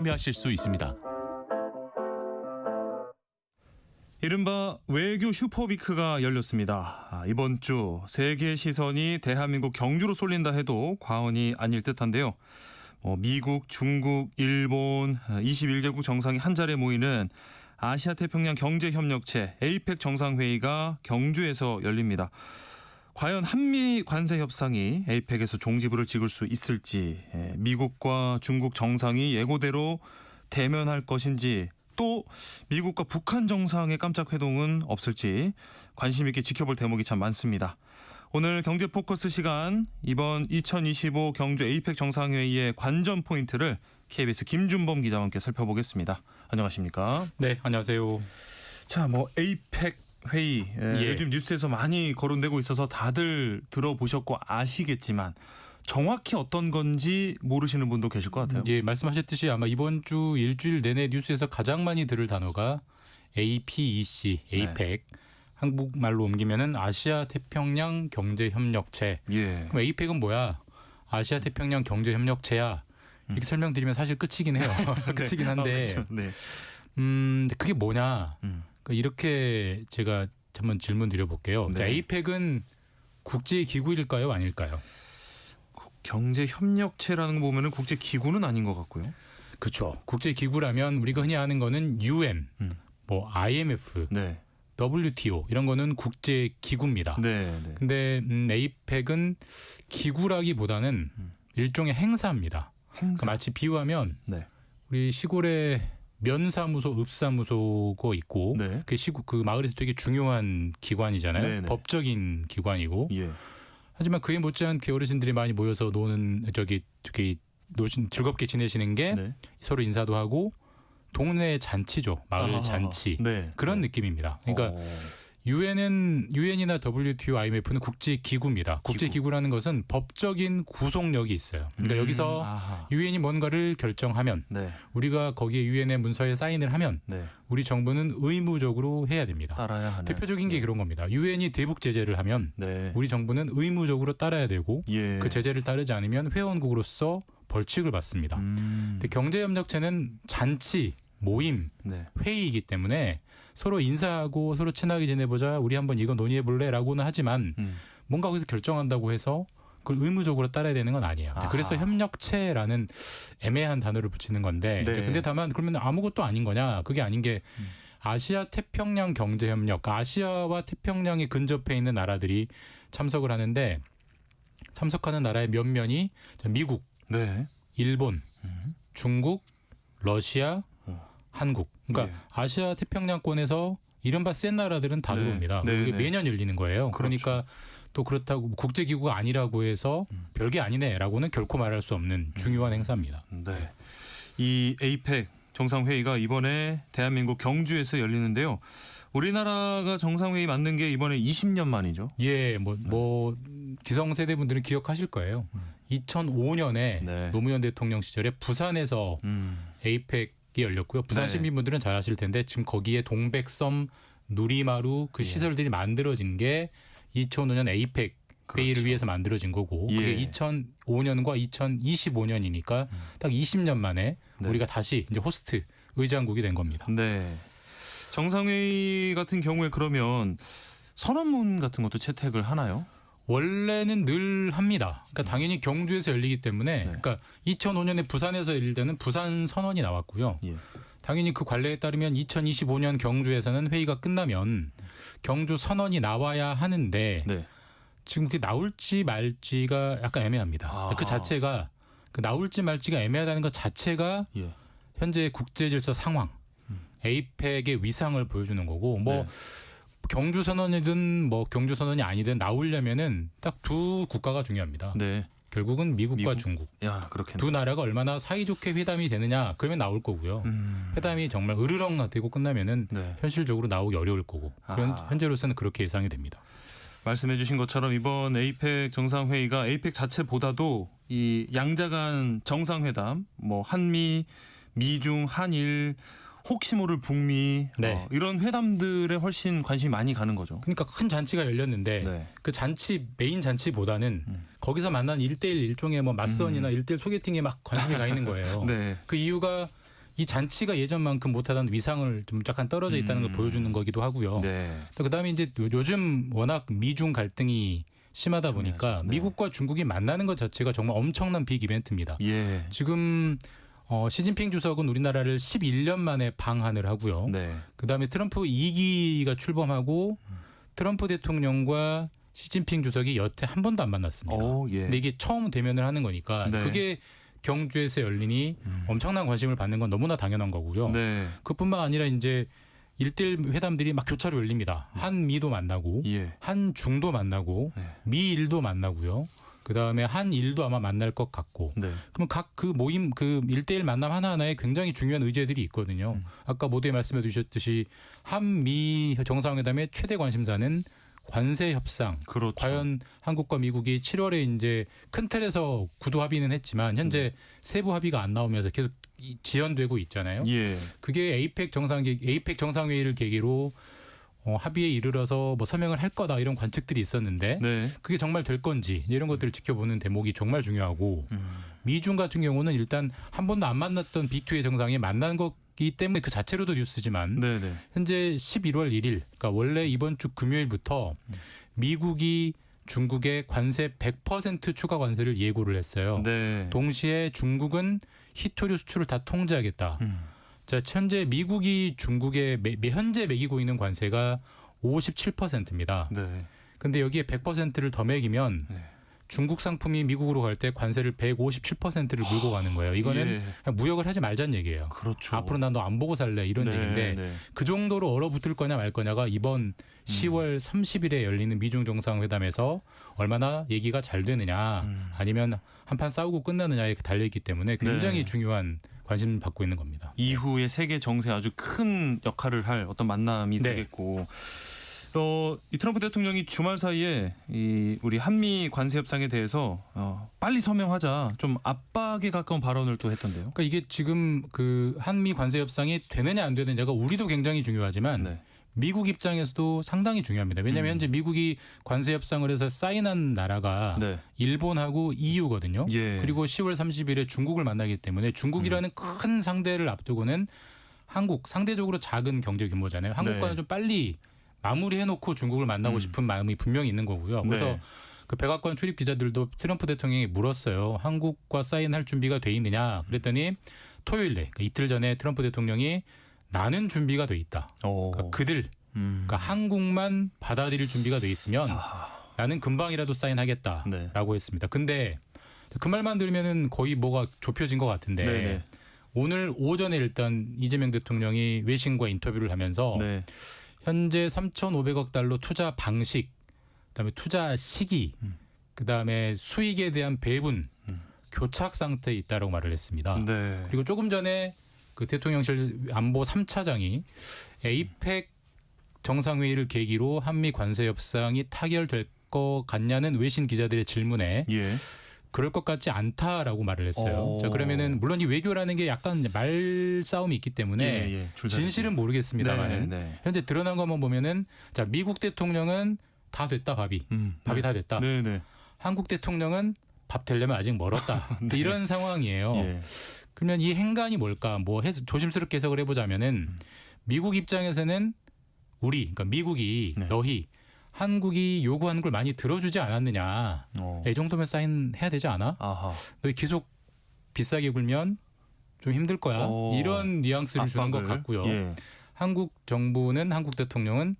참여하실 수 있습니다. 이른바 외교 슈퍼위크가 열렸습니다. 이번 주 세계 시선이 대한민국 경주로 쏠린다 해도 과언이 아닐 듯한데요. 미국, 중국, 일본 21개국 정상이 한 자리에 모이는 아시아태평양 경제협력체 에이펙 정상회의가 경주에서 열립니다. 과연 한미 관세 협상이 에이펙에서 종지부를 찍을 수 있을지, 미국과 중국 정상이 예고대로 대면할 것인지, 또 미국과 북한 정상의 깜짝 회동은 없을지 관심 있게 지켜볼 대목이 참 많습니다. 오늘 경제 포커스 시간, 이번 2025 경주 에이펙 정상회의의 관전 포인트를 KBS 김준범 기자와 함께 살펴보겠습니다. 안녕하십니까? 네, 안녕하세요. 자, 에이펙 회의, 요즘 뉴스에서 많이 거론되고 있어서 다들 들어보셨고 아시겠지만 정확히 어떤 건지 모르시는 분도 계실 것 같아요. 예, 말씀하셨듯이 아마 이번 주 일주일 내내 뉴스에서 가장 많이 들을 단어가 APEC, 에이펙. 네. 한국말로 옮기면은 아시아 태평양 경제협력체. 예. 그럼 에이펙은 뭐야? 아시아 태평양 경제협력체야. 이렇게 설명드리면 사실 끝이긴 해요. 끝이긴 한데. 그렇죠. 네. 그게 뭐냐? 이렇게 제가 한번 질문 드려볼게요. 네. 자, 에이펙은 국제기구일까요? 아닐까요? 경제협력체라는 거 보면은 국제기구는 아닌 것 같고요. 그렇죠. 국제기구라면 우리가 흔히 아는 거는 UN, IMF, 네. WTO 이런 거는 국제기구입니다. 네. 네. 근데 에이펙은 기구라기보다는 일종의 행사입니다. 그러니까 마치 비유하면 네. 우리 시골에 면사무소, 읍사무소가 있고 네. 그 마을에서 되게 중요한 기관이잖아요. 네네. 법적인 기관이고. 예. 하지만 그에 못지않게 어르신들이 많이 모여서 노는 즐겁게 지내시는 게 네. 서로 인사도 하고 동네 잔치죠. 마을 잔치. 네. 그런 네. 느낌입니다. 그러니까 UN이나 WTO, IMF는 국제기구입니다. 국제기구라는 것은 법적인 구속력이 있어요. 그러니까 여기서 UN이 뭔가를 결정하면 네. 우리가 거기에 UN의 문서에 사인을 하면 네. 우리 정부는 의무적으로 해야 됩니다. 따라야 하는. 대표적인 게 그런 겁니다. UN이 대북 제재를 하면 네. 우리 정부는 의무적으로 따라야 되고 예. 그 제재를 따르지 않으면 회원국으로서 벌칙을 받습니다. 근데 경제협력체는 잔치, 모임, 네. 회의이기 때문에 서로 인사하고 서로 친하게 지내보자, 우리 한번 이거 논의해볼래? 라고는 하지만 뭔가 거기서 결정한다고 해서 그걸 의무적으로 따라야 되는 건 아니에요. 그래서 협력체라는 애매한 단어를 붙이는 건데 네. 근데 다만 그러면 아무것도 아닌 거냐? 그게 아닌 게 아시아 태평양 경제협력, 아시아와 태평양이 근접해 있는 나라들이 참석을 하는데 참석하는 나라의 면면이 미국, 네. 일본, 중국, 러시아, 한국. 그러니까 네. 아시아 태평양권에서 이른바 센 나라들은 다 네. 들어옵니다. 네. 이게 네. 매년 열리는 거예요. 그렇죠. 그러니까 또 그렇다고 국제기구가 아니라고 해서 별게 아니네라고는 결코 말할 수 없는 중요한 행사입니다. 네. 이 에이펙 정상회의가 이번에 대한민국 경주에서 열리는데요. 우리나라가 정상회의 만든 게 이번에 20년 만이죠. 예, 기성세대 분들은 기억하실 거예요. 2005년에 네. 노무현 대통령 시절에 부산에서 에이펙이 열렸고요. 부산 네. 시민분들은 잘 아실 텐데 지금 거기에 동백섬, 누리마루 그 시설들이 만들어진 게 2005년 에이펙 회의를 그렇죠. 위해서 만들어진 거고 그게 예. 2005년과 2025년이니까 딱 20년 만에 네. 우리가 다시 이제 호스트 의장국이 된 겁니다. 네. 정상회의 같은 경우에 그러면 선언문 같은 것도 채택을 하나요? 원래는 늘 합니다. 그러니까 당연히 경주에서 열리기 때문에 네. 그러니까 2005년에 부산에서 열릴 때는 부산 선언이 나왔고요. 예. 당연히 그 관례에 따르면 2025년 경주에서는 회의가 끝나면 경주 선언이 나와야 하는데 네. 지금 그게 나올지 말지가 약간 애매합니다. 아하. 그 자체가 그 나올지 말지가 애매하다는 것 자체가 예. 현재 국제질서 상황, 에이펙의 위상을 보여주는 거고 네. 경주 선언이든 경주 선언이 아니든 나오려면은 딱 두 국가가 중요합니다. 네. 결국은 미국과 미국? 중국. 야, 그렇겠네. 두 나라가 얼마나 사이좋게 회담이 되느냐 그러면 나올 거고요. 회담이 정말 으르렁 되고 끝나면은 네. 현실적으로 나오기 어려울 거고. 아하. 현재로서는 그렇게 예상이 됩니다. 말씀해 주신 것처럼 이번 에이펙 정상회의가 에이펙 자체보다도 이 양자 간 정상회담, 한미, 미중, 한일, 혹시 모를 북미 네. 이런 회담들에 훨씬 관심이 많이 가는 거죠. 그러니까 큰 잔치가 열렸는데 네. 그 잔치 메인 잔치보다는 거기서 만난 1대1 일종의 맞선이나 1대1 소개팅에 막 관심이 가 있는 거예요. 네. 그 이유가 이 잔치가 예전만큼 못하던 위상을 좀 약간 떨어져 있다는 걸 보여주는 거기도 하고요. 네. 또 그다음에 이제 요즘 워낙 미중 갈등이 심하다 보니까 네. 미국과 중국이 만나는 것 자체가 정말 엄청난 빅 이벤트입니다. 예. 지금 시진핑 주석은 우리나라를 11년 만에 방한을 하고요. 네. 그다음에 트럼프 2기가 출범하고 트럼프 대통령과 시진핑 주석이 여태 한 번도 안 만났습니다. 오, 예. 근데 이게 처음 대면을 하는 거니까 네. 그게 경주에서 열리니 엄청난 관심을 받는 건 너무나 당연한 거고요. 네. 그뿐만 아니라 이제 1대1 회담들이 막 교차로 열립니다. 한미도 만나고 예. 한중도 만나고 네. 미일도 만나고요. 그다음에 한일도 아마 만날 것 같고. 네. 그럼 각 그 모임 그 1대1 만남 하나하나에 굉장히 중요한 의제들이 있거든요. 아까 모두에 말씀해 주셨듯이 한미 정상회담의 최대 관심사는 관세 협상. 그렇죠. 과연 한국과 미국이 7월에 이제 큰 틀에서 구도 합의는 했지만 현재 세부 합의가 안 나오면서 계속 지연되고 있잖아요. 예. 그게 에이펙 정상회의를 계기로 합의에 이르러서 뭐 서명을 할 거다 이런 관측들이 있었는데 네. 그게 정말 될 건지 이런 것들을 지켜보는 대목이 정말 중요하고 미중 같은 경우는 일단 한 번도 안 만났던 B2의 정상이 만난 거기 때문에 그 자체로도 뉴스지만 네, 네. 현재 11월 1일 그러니까 원래 이번 주 금요일부터 미국이 중국에 관세 100% 추가 관세를 예고를 했어요. 네. 동시에 중국은 히토류 수출을 다 통제하겠다. 자, 현재 미국이 중국에 현재 매기고 있는 관세가 57%입니다. 네. 근데 여기에 100%를 더 매기면 네. 중국 상품이 미국으로 갈 때 관세를 157%를 물고 가는 거예요. 이거는 예. 그냥 무역을 하지 말자는 얘기예요. 그렇죠. 앞으로 난 너 안 보고 살래 이런 네, 얘기인데 네. 그 정도로 얼어붙을 거냐 말 거냐가 이번 10월 30일에 열리는 미중 정상회담에서 얼마나 얘기가 잘 되느냐 아니면 한판 싸우고 끝나느냐에 달려있기 때문에 굉장히 네. 중요한 관심 받고 있는 겁니다. 이후에 세계 정세에 아주 큰 역할을 할 어떤 만남이 네. 되겠고 이 트럼프 대통령이 주말 사이에 우리 한미 관세 협상에 대해서 빨리 서명하자 좀 압박에 가까운 발언을 또 했던데요. 그러니까 이게 지금 그 한미 관세 협상이 되느냐 안 되느냐가 우리도 굉장히 중요하지만 네. 미국 입장에서도 상당히 중요합니다. 왜냐하면 현재 미국이 관세 협상을 해서 사인한 나라가 네. 일본하고 EU거든요. 예. 그리고 10월 30일에 중국을 만나기 때문에 중국이라는 큰 상대를 앞두고는 한국 상대적으로 작은 경제 규모잖아요. 한국과는 네. 좀 빨리 마무리해놓고 중국을 만나고 싶은 마음이 분명히 있는 거고요. 그래서 네. 그 백악관 출입 기자들도 트럼프 대통령이 물었어요. 한국과 사인할 준비가 돼 있느냐? 그랬더니 토요일에 그러니까 이틀 전에 트럼프 대통령이 나는 준비가 돼 있다. 그러니까 그들, 그러니까 한국만 받아들일 준비가 돼 있으면 나는 금방이라도 사인하겠다라고 네. 했습니다. 근데 그 말만 들으면은 거의 뭐가 좁혀진 것 같은데 네네. 오늘 오전에 일단 이재명 대통령이 외신과 인터뷰를 하면서 네. 현재 3,500억 달러 투자 방식, 그다음에 투자 시기, 그다음에 수익에 대한 배분, 교착 상태에 있다라고 말을 했습니다. 네. 그리고 조금 전에 그 대통령실 안보 3차장이 에이펙 정상회의를 계기로 한미 관세 협상이 타결될 것 같냐는 외신 기자들의 질문에 예. 그럴 것 같지 않다라고 말을 했어요. 자, 그러면은 물론 이 외교라는 게 약간 말싸움이 있기 때문에 예. 진실은 모르겠습니다만은 네, 네. 현재 드러난 것만 보면은 자, 미국 대통령은 다 됐다 밥이 네. 다 됐다. 네, 네. 한국 대통령은 밥 되려면 아직 멀었다. 이런 상황이에요. 예. 그러면 이 행간이 뭘까? 뭐 조심스럽게 해석을 해보자면은 미국 입장에서는 그러니까 미국이 네. 너희 한국이 요구하는 걸 많이 들어주지 않았느냐? 이 정도면 사인해야 되지 않아? 아하. 너희 계속 비싸게 굴면 좀 힘들 거야. 이런 뉘앙스를 주는 것 압박을. 같고요. 예. 한국 정부는 한국 대통령은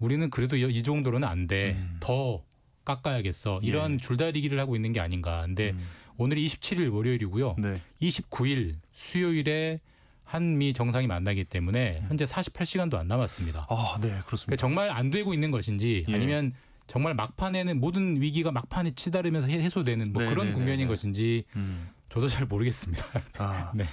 우리는 그래도 이 정도로는 안 돼. 더 깎아야겠어. 이런 줄다리기를 하고 있는 게 아닌가. 근데 오늘이 27일 월요일이고요. 네. 29일 수요일에 한미 정상이 만나기 때문에 현재 48시간도 안 남았습니다. 아, 네, 그러니까 그렇습니다. 정말 안 되고 있는 것인지 예. 아니면 정말 막판에는 모든 위기가 막판에 치달으면서 해소되는 뭐 네, 그런 네, 국면인 네, 네. 것인지 저도 잘 모르겠습니다. 아, 네.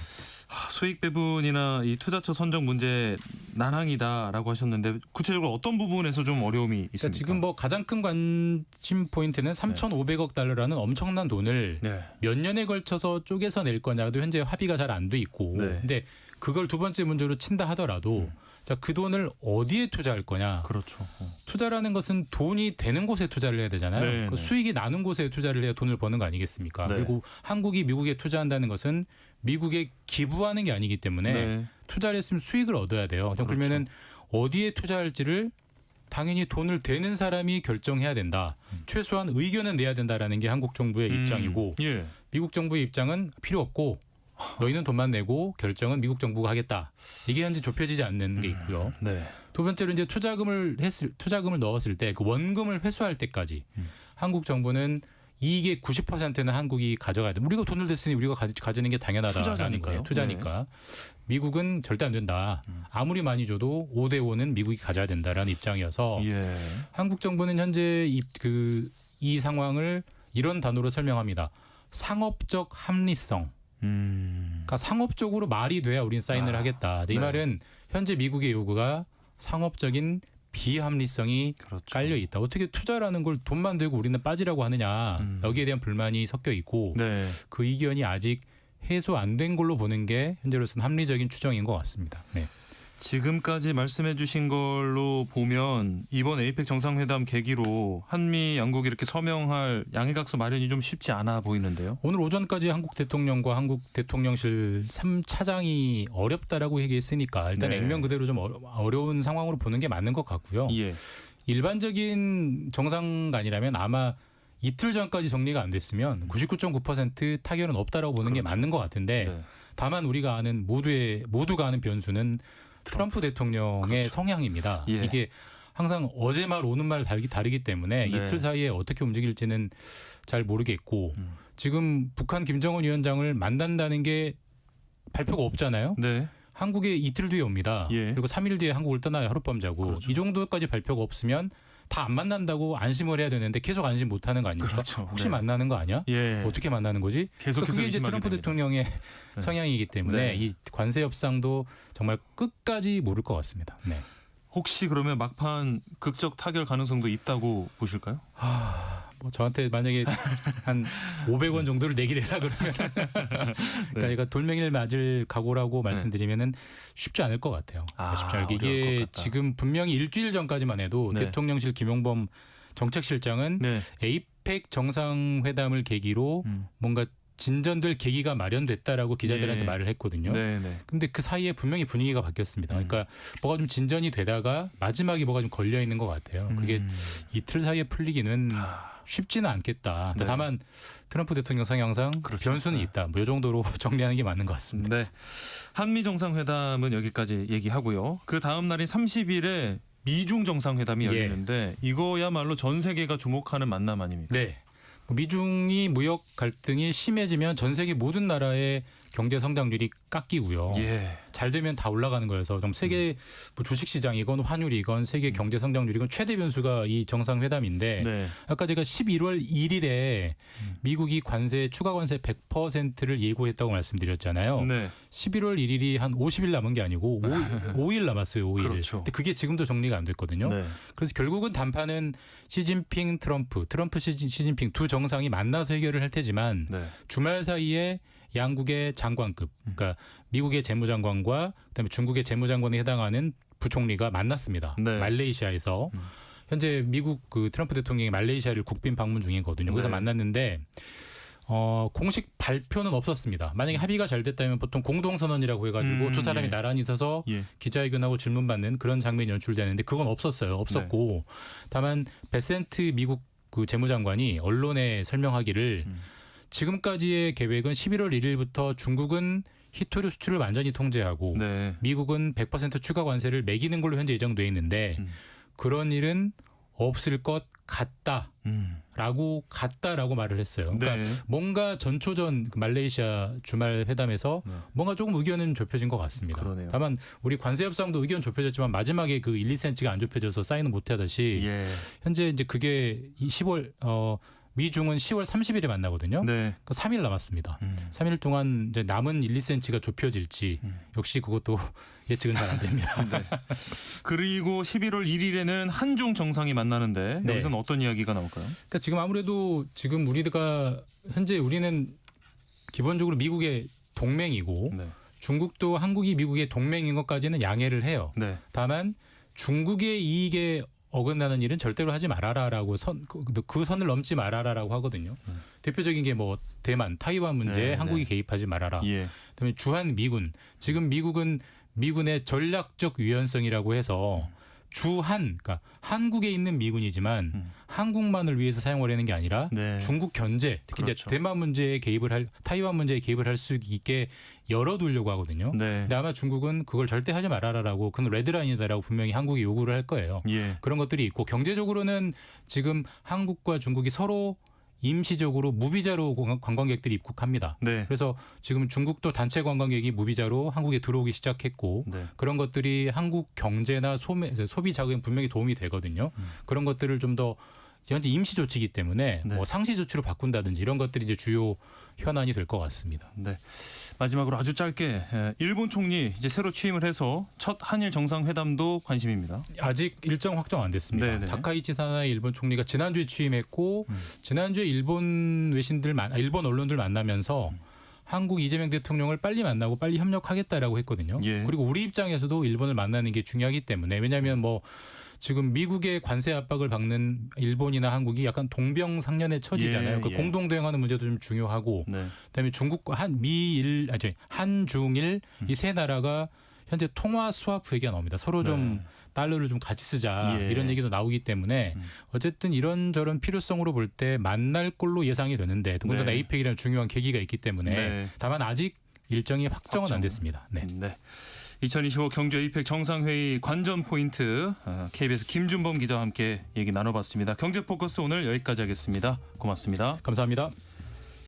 수익 배분이나 이 투자처 선정 문제 난항이다라고 하셨는데 구체적으로 어떤 부분에서 좀 어려움이 있습니까? 그러니까 지금 뭐 가장 큰 관심 포인트는 3,500억 달러라는 엄청난 돈을 네. 몇 년에 걸쳐서 쪼개서 낼 거냐도 현재 합의가 잘 안 돼 있고 네. 근데 그걸 두 번째 문제로 친다 하더라도 자, 그 돈을 어디에 투자할 거냐. 그렇죠. 투자라는 것은 돈이 되는 곳에 투자를 해야 되잖아요. 네, 그 네. 수익이 나는 곳에 투자를 해야 돈을 버는 거 아니겠습니까? 네. 그리고 한국이 미국에 투자한다는 것은 미국에 기부하는 게 아니기 때문에 네. 투자를 했으면 수익을 얻어야 돼요. 그렇죠. 그러면은 어디에 투자할지를 당연히 돈을 대는 사람이 결정해야 된다. 최소한 의견은 내야 된다라는 게 한국 정부의 입장이고 예. 미국 정부의 입장은 필요 없고 너희는 돈만 내고 결정은 미국 정부가 하겠다. 이게 현재 좁혀지지 않는 게 있고요. 네. 두 번째로 이제 투자금을 넣었을 때 그 원금을 회수할 때까지 한국 정부는 이익의 90%는 한국이 가져가야 돼. 우리가 돈을 댔으니 우리가 가지는 게 당연하다라는 투자자니까요. 거예요. 투자니까. 미국은 절대 안 된다. 아무리 많이 줘도 5대 5는 미국이 가져야 된다라는 입장이어서 예. 한국 정부는 현재 이 상황을 이런 단어로 설명합니다. 상업적 합리성. 그러니까 상업적으로 말이 돼야 우리는 사인을 하겠다. 이 네. 말은 현재 미국의 요구가 상업적인 비합리성이 그렇죠. 깔려 있다. 어떻게 투자라는 걸 돈만 대고 우리는 빠지라고 하느냐. 여기에 대한 불만이 섞여 있고 네. 그 의견이 아직 해소 안 된 걸로 보는 게 현재로서는 합리적인 추정인 것 같습니다. 네. 지금까지 말씀해 주신 걸로 보면 이번 에이펙 정상회담 계기로 한미 양국이 이렇게 서명할 양해각서 마련이 좀 쉽지 않아 보이는데요. 오늘 오전까지 한국 대통령과 한국 대통령실 3차장이 어렵다라고 얘기했으니까 일단 네. 액면 그대로 좀 어려운 상황으로 보는 게 맞는 것 같고요. 예. 일반적인 정상간이라면 아마 이틀 전까지 정리가 안 됐으면 99.9% 타결은 없다라고 보는 게 맞는 것 같은데 네. 다만 우리가 아는 모두가 아는 변수는 트럼프 대통령의 그렇죠. 성향입니다. 예. 이게 항상 어제 말 오는 말 다르기 때문에 네. 이틀 사이에 어떻게 움직일지는 잘 모르겠고 지금 북한 김정은 위원장을 만난다는 게 발표가 없잖아요. 네. 한국에 이틀 뒤에 옵니다. 예. 그리고 3일 뒤에 한국을 떠나요. 하룻밤 자고. 그렇죠. 이 정도까지 발표가 없으면 다 안 만난다고 안심을 해야 되는데 계속 안심 못하는 거 아닙니까? 그렇죠. 혹시 네. 만나는 거 아니야? 예. 어떻게 만나는 거지? 계속해서 그게 이제 의심하게 트럼프 됩니다. 대통령의 성향이기 때문에 네. 이 관세 협상도 정말 끝까지 모를 것 같습니다. 네. 혹시 그러면 막판 극적 타결 가능성도 있다고 보실까요? 뭐 저한테 만약에 한 500원 정도를 내기를 해라 그러면 그러니까 얘가 돌멩이를 맞을 각오라고 말씀드리면은 쉽지 않을 것 같아요. 쉽지 않게 어려울 것 이게 같다. 지금 분명히 일주일 전까지만 해도 네. 대통령실 김용범 정책실장은 네. 에이펙 정상회담을 계기로 뭔가 진전될 계기가 마련됐다라고 기자들한테 예. 말을 했거든요. 네, 네. 근데 그 사이에 분명히 분위기가 바뀌었습니다. 그러니까 뭐가 좀 진전이 되다가 마지막에 뭐가 좀 걸려 있는 것 같아요. 그게 이틀 사이에 풀리기는 쉽지는 않겠다. 네. 다만 트럼프 대통령 성향상 그렇죠. 변수는 있다. 뭐 이 정도로 정리하는 게 맞는 것 같습니다. 네. 한미 정상회담은 여기까지 얘기하고요. 그 다음 날인 30일에 미중 정상회담이 예. 열리는데 이거야말로 전 세계가 주목하는 만남 아닙니까? 네. 미중이 무역 갈등이 심해지면 전 세계 모든 나라의 경제 성장률이 깎이고요. 예. 잘 되면 다 올라가는 거여서 좀 세계 뭐 주식시장이건 환율이건 세계 경제 성장률이건 최대 변수가 이 정상회담인데 네. 아까 제가 11월 1일에 미국이 추가 관세 100%를 예고했다고 말씀드렸잖아요. 네. 11월 1일이 한 50일 남은 게 아니고 5일 남았어요. 5일. 그렇죠. 근데 그게 지금도 정리가 안 됐거든요. 네. 그래서 결국은 단판은 시진핑 트럼프 시진핑 두 정상이 만나서 해결을 할 테지만 네. 주말 사이에 양국의 장관급, 그러니까 미국의 재무장관과 그다음에 중국의 재무장관에 해당하는 부총리가 만났습니다. 네. 말레이시아에서 현재 미국 그 트럼프 대통령이 말레이시아를 국빈 방문 중이거든요. 그래서 네. 만났는데 공식 발표는 없었습니다. 만약에 합의가 잘 됐다면 보통 공동선언이라고 해가지고 두 사람이 예. 나란히 서서 예. 기자회견하고 질문받는 그런 장면이 연출되는데 그건 없었어요. 없었고 다만 베센트 미국 그 재무장관이 언론에 설명하기를 지금까지의 계획은 11월 1일부터 중국은 히토류 수출을 완전히 통제하고 네. 미국은 100% 추가 관세를 매기는 걸로 현재 예정돼 있는데 그런 일은 없을 것 같다라고 말을 했어요. 그러니까 네. 뭔가 전초전 말레이시아 주말 회담에서 뭔가 조금 의견은 좁혀진 것 같습니다. 그러네요. 다만 우리 관세 협상도 의견 좁혀졌지만 마지막에 그 1, 2cm가 안 좁혀져서 사인은 못 하듯이 예. 현재 이제 그게 10월 미중은 10월 30일에 만나거든요. 네. 3일 남았습니다. 3일 동안 이제 남은 1, 2cm가 좁혀질지 역시 그것도 예측은 잘 안 됩니다. 네. 그리고 11월 1일에는 한중 정상이 만나는데 네. 여기서는 어떤 이야기가 나올까요? 그러니까 지금 아무래도 지금 우리가 현재 우리는 기본적으로 미국의 동맹이고 네. 중국도 한국이 미국의 동맹인 것까지는 양해를 해요. 네. 다만 중국의 이익에 어긋나는 일은 절대로 하지 말아라라고 그 선을 넘지 말아라라고 하거든요. 대표적인 게 뭐 대만, 타이완 문제에 네, 한국이 네. 개입하지 말아라. 예. 그다음에 주한 미군. 지금 미국은 미군의 전략적 유연성이라고 해서 주한, 그러니까 한국에 있는 미군이지만 한국만을 위해서 사용하려는 게 아니라 네. 중국 견제, 특히 그렇죠. 이제 대만 문제에 개입을 할, 타이완 문제에 개입을 할 수 있게 열어두려고 하거든요. 네. 근데 아마 중국은 그걸 절대 하지 말아라라고, 그건 레드라인이다라고 분명히 한국이 요구를 할 거예요. 예. 그런 것들이 있고, 경제적으로는 지금 한국과 중국이 서로 임시적으로 무비자로 관광객들이 입국합니다. 네. 그래서 지금 중국도 단체 관광객이 무비자로 한국에 들어오기 시작했고, 네. 그런 것들이 한국 경제나 소비 자금에 분명히 도움이 되거든요. 그런 것들을 좀 더 현재 임시 조치이기 때문에 네. 뭐 상시 조치로 바꾼다든지 이런 것들이 이제 주요 현안이 될 것 같습니다. 네. 마지막으로 아주 짧게 일본 총리 이제 새로 취임을 해서 첫 한일 정상회담도 관심입니다. 아직 일정 확정 안 됐습니다. 네네. 다카이치 사나이 일본 총리가 지난주에 취임했고 지난주에 일본 일본 언론들 만나면서 한국 이재명 대통령을 빨리 만나고 빨리 협력하겠다라고 했거든요. 예. 그리고 우리 입장에서도 일본을 만나는 게 중요하기 때문에, 왜냐하면 뭐 지금 미국의 관세 압박을 받는 일본이나 한국이 약간 동병상련의 처지잖아요. 예, 그 예. 공동 대응하는 문제도 좀 중요하고, 네. 그다음에 중국과 한중일 이 세 나라가 현재 통화 스와프 얘기가 나옵니다. 서로 좀 달러를 좀 같이 쓰자, 예. 이런 얘기도 나오기 때문에 어쨌든 이런저런 필요성으로 볼 때 만날 걸로 예상이 되는데, 더군다나 네. 에이펙이라는 중요한 계기가 있기 때문에 네. 다만 아직 일정이 확정은 안 됐습니다. 네. 네. 2025 경제 이펙 정상회의 관전 포인트 KBS 김준범 기자와 함께 얘기 나눠봤습니다. 경제 포커스 오늘 여기까지 하겠습니다. 고맙습니다. 감사합니다.